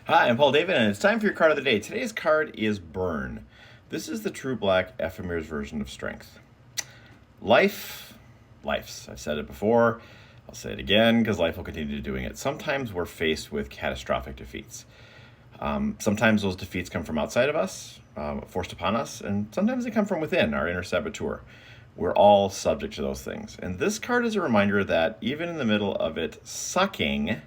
Hi, I'm Paul David, and it's time for your card of the day. Today's card is Burn. This is the True Black Ephemer's version of Strength. Life's. I've said it before. I'll say it again because life will continue doing it. Sometimes we're faced with catastrophic defeats. Sometimes those defeats come from outside of us, forced upon us, and sometimes they come from within, our inner saboteur. We're all subject to those things. And this card is a reminder that even in the middle of it sucking,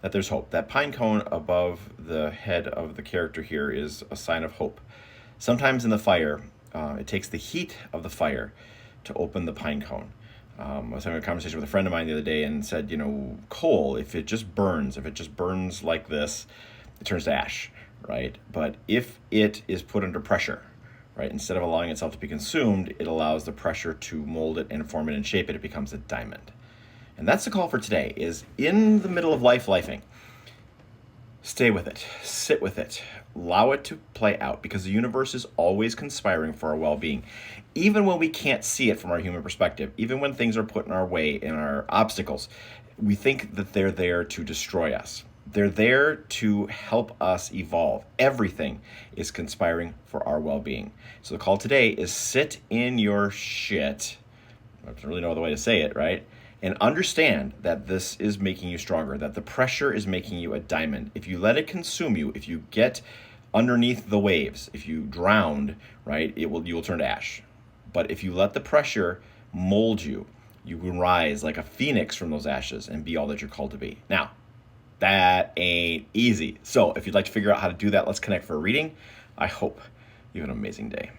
that there's hope. That pine cone above the head of the character here is a sign of hope. Sometimes in the fire, it takes the heat of the fire to open the pine cone. I was having a conversation with a friend of mine the other day and said, coal, if it just burns like this, it turns to ash, right? But if it is put under pressure, right, instead of allowing itself to be consumed, it allows the pressure to mold it and form it and shape it. It becomes a diamond. And that's the call for today, is in the middle of lifing. Stay with it, sit with it, allow it to play out, because the universe is always conspiring for our well-being. Even when we can't see it from our human perspective, even when things are put in our way and our obstacles, we think that they're there to destroy us. They're there to help us evolve. Everything is conspiring for our well-being. So the call today is sit in your shit. I don't really know the way to say it, right? And understand that this is making you stronger, that the pressure is making you a diamond. If you let it consume you, if you get underneath the waves, if you drown, right, you will turn to ash. But if you let the pressure mold you, you can rise like a phoenix from those ashes and be all that you're called to be. Now, that ain't easy. So if you'd like to figure out how to do that, let's connect for a reading. I hope you have an amazing day.